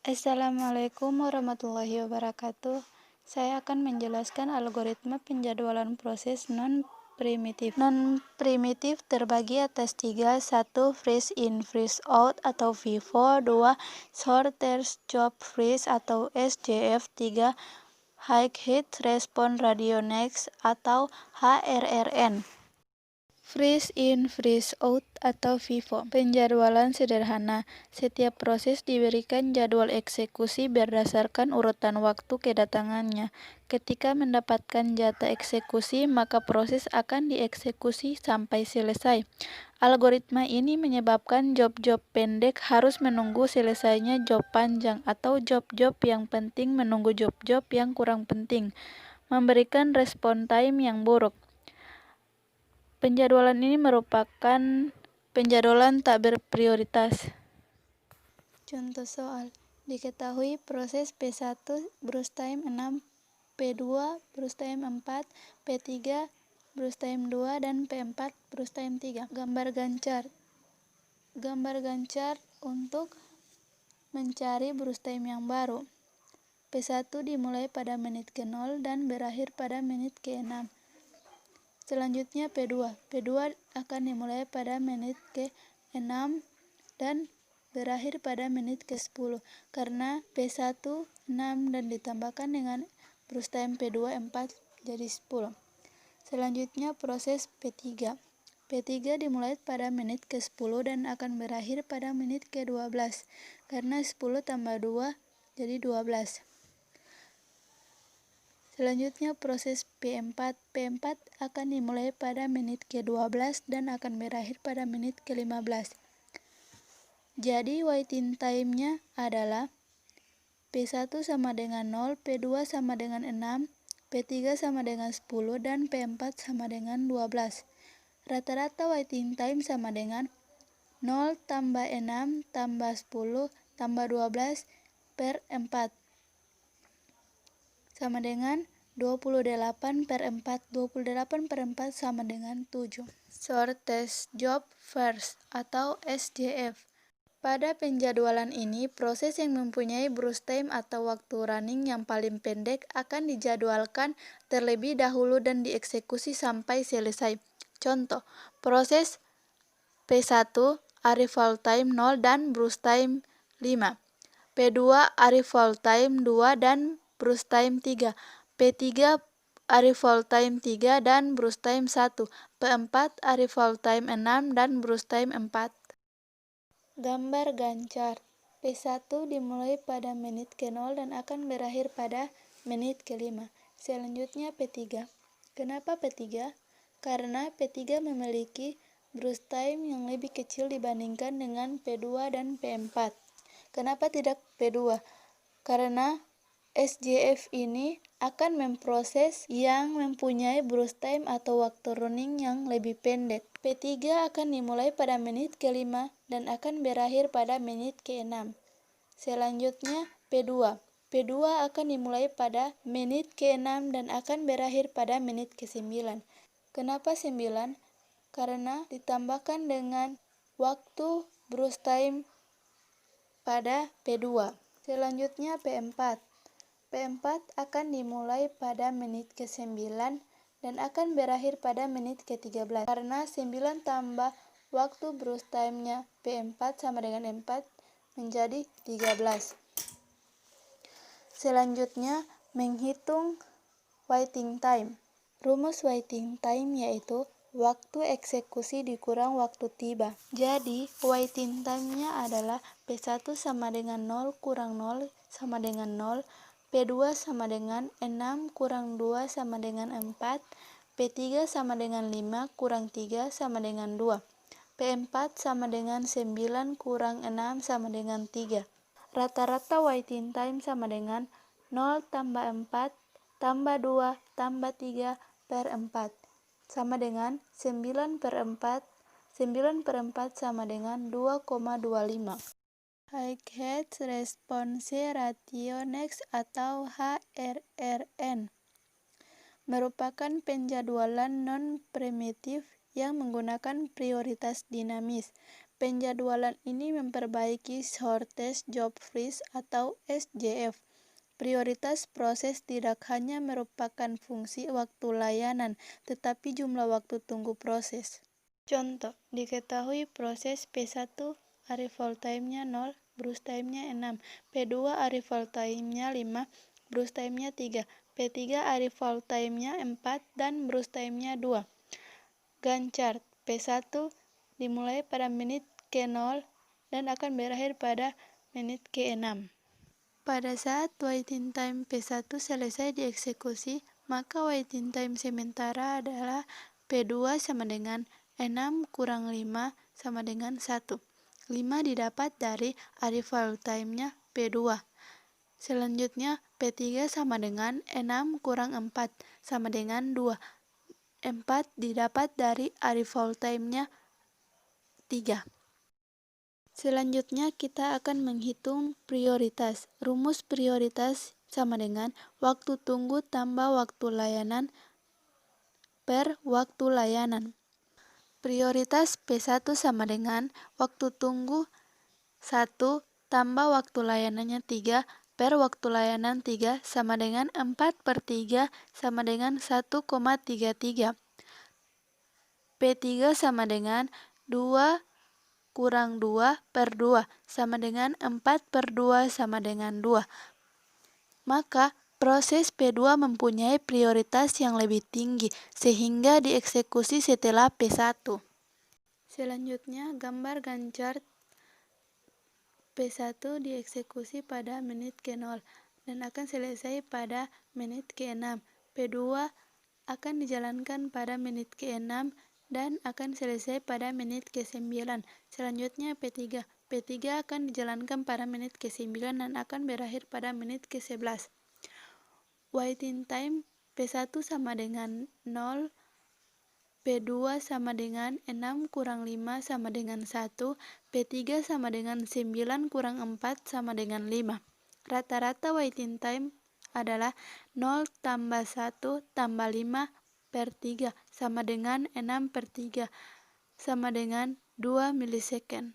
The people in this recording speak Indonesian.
Assalamualaikum warahmatullahi wabarakatuh. Saya akan menjelaskan algoritma penjadwalan proses non-primitif. Non-primitif terbagi atas 3, 1. Freeze in, freeze out atau FIFO, 2. Shorter job freeze atau SJF, 3. High Heat Response Radio Next atau HRRN. Freeze in, freeze out atau FIFO. Penjadwalan sederhana. Setiap proses diberikan jadwal eksekusi berdasarkan urutan waktu kedatangannya. Ketika mendapatkan jatah eksekusi, maka proses akan dieksekusi sampai selesai. Algoritma ini menyebabkan job-job pendek harus menunggu selesainya job panjang atau job-job yang penting menunggu job-job yang kurang penting, memberikan respon time yang buruk. Penjadwalan ini merupakan penjadwalan tak berprioritas. Contoh soal. Diketahui proses P1 brush time 6, P2 brush time 4, P3 brush time 2, dan P4 brush time 3. Gambar gancar. Gambar gancar untuk mencari brush time yang baru. P1 dimulai pada menit ke-0 dan berakhir pada menit ke-6. Selanjutnya P2. P2 akan dimulai pada menit ke-6 dan berakhir pada menit ke-10 karena P1 6 dan ditambahkan dengan brush time P2 4 jadi 10. Selanjutnya proses P3. P3 dimulai pada menit ke-10 dan akan berakhir pada menit ke-12 karena 10 tambah 2 jadi 12. Selanjutnya proses P4. P4 akan dimulai pada menit ke-12 dan akan berakhir pada menit ke-15. Jadi waiting time-nya adalah P1 sama dengan 0, P2 sama dengan 6, P3 sama dengan 10, dan P4 sama dengan 12. Rata-rata waiting time sama dengan 0 tambah 6 tambah 10 tambah 12 per 4 sama dengan 28 per 4. 28 per 4 sama dengan 7. Shortest Job First atau SJF. Pada penjadwalan ini, proses yang mempunyai brush time atau waktu running yang paling pendek akan dijadwalkan terlebih dahulu dan dieksekusi sampai selesai. Contoh, proses P1 arrival time 0 dan brush time 5. P2 arrival time 2 dan brush time 3. P3 arrival time 3 dan brush time 1. P4 arrival time 6 dan brush time 4. Gambar gancar. P1 dimulai pada menit ke-0 dan akan berakhir pada menit ke-5. Selanjutnya P3. Kenapa P3? Karena P3 memiliki brush time yang lebih kecil dibandingkan dengan P2 dan P4. Kenapa tidak P2? Karena SJF ini akan memproses yang mempunyai brush time atau waktu running yang lebih pendek. P3 akan dimulai pada menit ke-5 dan akan berakhir pada menit ke-6. Selanjutnya P2. P2 akan dimulai pada menit ke-6 dan akan berakhir pada menit ke-9. Kenapa 9? Karena ditambahkan dengan waktu brush time pada P2. Selanjutnya P4. P4 akan dimulai pada menit ke-9 dan akan berakhir pada menit ke-13. Karena 9 tambah waktu brush time-nya P4 sama dengan 4 menjadi 13. Selanjutnya menghitung waiting time. Rumus waiting time yaitu waktu eksekusi dikurang waktu tiba. Jadi, waiting time-nya adalah P1 sama dengan 0 kurang 0 sama dengan 0, P2 sama dengan 6 kurang 2 sama dengan 4, P3 sama dengan 5 kurang 3 sama dengan 2, P4 sama dengan 9 kurang 6 sama dengan 3. Rata-rata waiting time sama dengan 0 tambah 4 tambah 2 tambah 3 per 4 sama dengan 9 per 4. 9 per 4 sama dengan 2,25. High Heat Response Radio Next atau HRRN merupakan penjadwalan non-primitif yang menggunakan prioritas dinamis. Penjadwalan ini memperbaiki shortest job first atau SJF. Prioritas proses tidak hanya merupakan fungsi waktu layanan, tetapi jumlah waktu tunggu proses. Contoh, diketahui proses P1 arrival time-nya 0, brush time-nya 6, P2 arrival time-nya 5, brush time-nya 3, P3 arrival time-nya 4, dan brush time-nya 2. Gantt chart P1 dimulai pada menit ke-0 dan akan berakhir pada menit ke-6. Pada saat waiting time P1 selesai dieksekusi, maka waiting time sementara adalah P2 sama dengan 6 kurang 5 sama dengan 1. 5 didapat dari arrival time-nya P2. Selanjutnya, P3 sama dengan 6 kurang 4 sama dengan 2. 4 didapat dari arrival time-nya 3. Selanjutnya kita akan menghitung prioritas. Rumus prioritas sama dengan waktu tunggu tambah waktu layanan per waktu layanan. Prioritas P1 sama dengan waktu tunggu 1 tambah waktu layanannya 3 per waktu layanan 3 sama dengan 4/3 sama dengan 1,33. P3 sama dengan 2 kurang 2 per 2 sama dengan 4 per 2 sama dengan 2. Maka proses P2 mempunyai prioritas yang lebih tinggi sehingga dieksekusi setelah P1. Selanjutnya, gambar Gantt chart P1 dieksekusi pada menit ke-0 dan akan selesai pada menit ke-6. P2 akan dijalankan pada menit ke-6 dan akan selesai pada menit ke-9. Selanjutnya P3. P3 akan dijalankan pada menit ke-9 dan akan berakhir pada menit ke-11. Waiting time P1 sama dengan 0, P2 sama dengan 6 kurang 5 sama dengan 1, P3 sama dengan 9 kurang 4 sama dengan 5. Rata-rata waiting time adalah 0 tambah 1 tambah 5 per 3 sama dengan 6/3 sama dengan 2 milisecond.